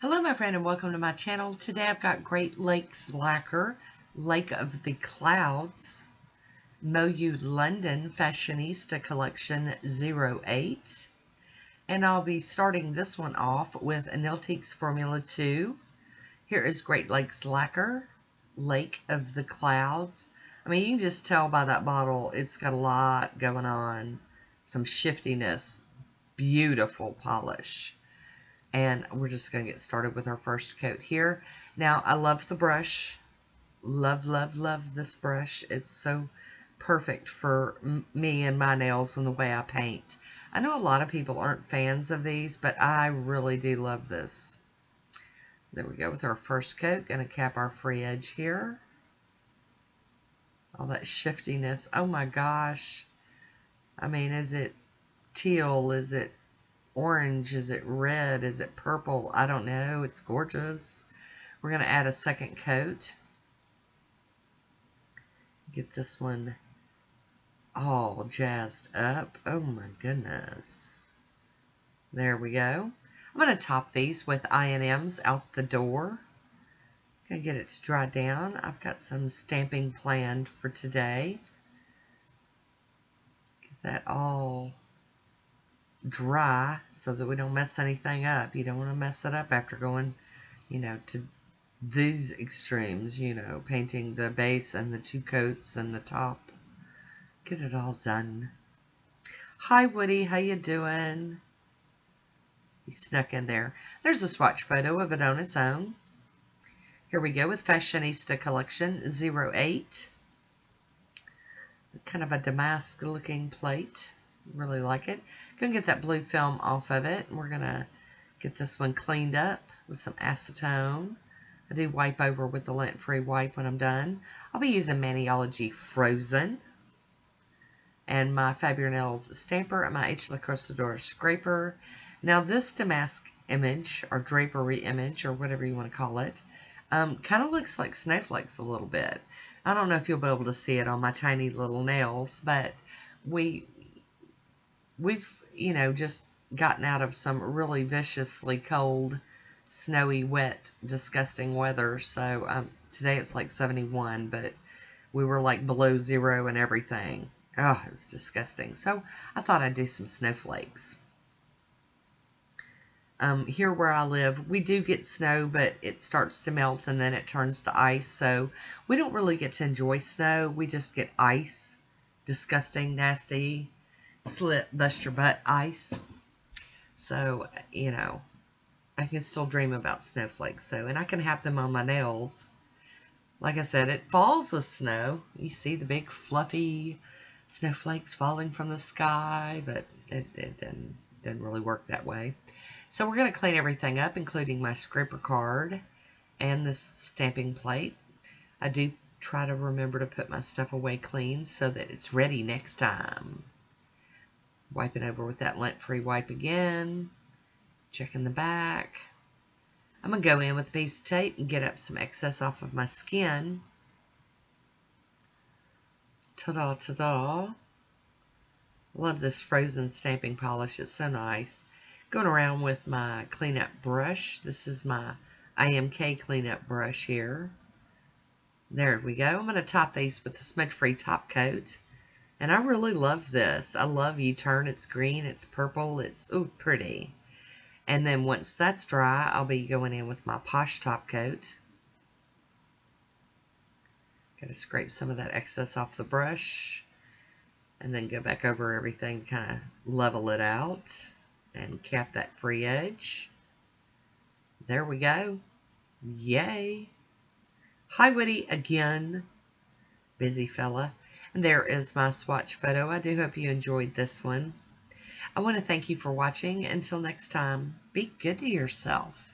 Hello my friend and welcome to my channel. Today I've got Great Lakes Lacquer, Lake of the Clouds, MoYou London Fashionista Collection 08. And I'll be starting this one off with a Nailtiques Formula 2. Here is Great Lakes Lacquer, Lake of the Clouds. I mean, you can just tell by that bottle it's got a lot going on. Some shiftiness, beautiful polish. And we're just going to get started with our first coat here. Now, I love the brush. Love, love, love this brush. It's so perfect for me and my nails and the way I paint. I know a lot of people aren't fans of these, but I really do love this. There we go with our first coat. Going to cap our free edge here. All that shiftiness. Oh my gosh. I mean, is it teal? Is it orange? Is it red? Is it purple? I don't know. It's gorgeous. We're going to add a second coat. Get this one all jazzed up. Oh my goodness. There we go. I'm going to top these with I&Ms out the door. Going to get it to dry down. I've got some stamping planned for today. Get that all dry so that we don't mess anything up. You don't want to mess it up after going, to these extremes, painting the base and the two coats and the top. Get it all done. Hi Woody, how you doing? He snuck in there. There's a swatch photo of it on its own. Here we go with Fashionista Collection 08. Kind of a damask looking plate. Really like it. Gonna get that blue film off of it. We're gonna get this one cleaned up with some acetone. I do wipe over with the lint-free wipe when I'm done. I'll be using Maniology Frozen and my Nails stamper and my H. La Crostador scraper. Now this damask image or drapery image or whatever you want to call it kind of looks like snowflakes a little bit. I don't know if you'll be able to see it on my tiny little nails, but we've just gotten out of some really viciously cold, snowy, wet, disgusting weather. So today it's like 71, but we were like below zero and everything. Oh, it was disgusting. So I thought I'd do some snowflakes. Here where I live, we do get snow, but it starts to melt and then it turns to ice. So we don't really get to enjoy snow. We just get ice. Disgusting, nasty, slip, bust your butt ice. So, I can still dream about snowflakes. So, and I can have them on my nails. Like I said, it falls with snow. You see the big fluffy snowflakes falling from the sky, but it didn't really work that way. So we're going to clean everything up, including my scraper card and this stamping plate. I do try to remember to put my stuff away clean so that it's ready next time. Wipe it over with that lint-free wipe again. Checking the back. I'm going to go in with a piece of tape and get up some excess off of my skin. Ta-da, ta-da. Love this frozen stamping polish. It's so nice. Going around with my cleanup brush. This is my IMK cleanup brush here. There we go. I'm going to top these with the smudge-free top coat. And I really love this. I love you turn. It's green. It's purple. It's pretty. And then once that's dry, I'll be going in with my Poshe top coat. Got to scrape some of that excess off the brush. And then go back over everything, kind of level it out. And cap that free edge. There we go. Yay. Hi Woody again. Busy fella. And there is my swatch photo. I do hope you enjoyed this one. I want to thank you for watching. Until next time, be good to yourself.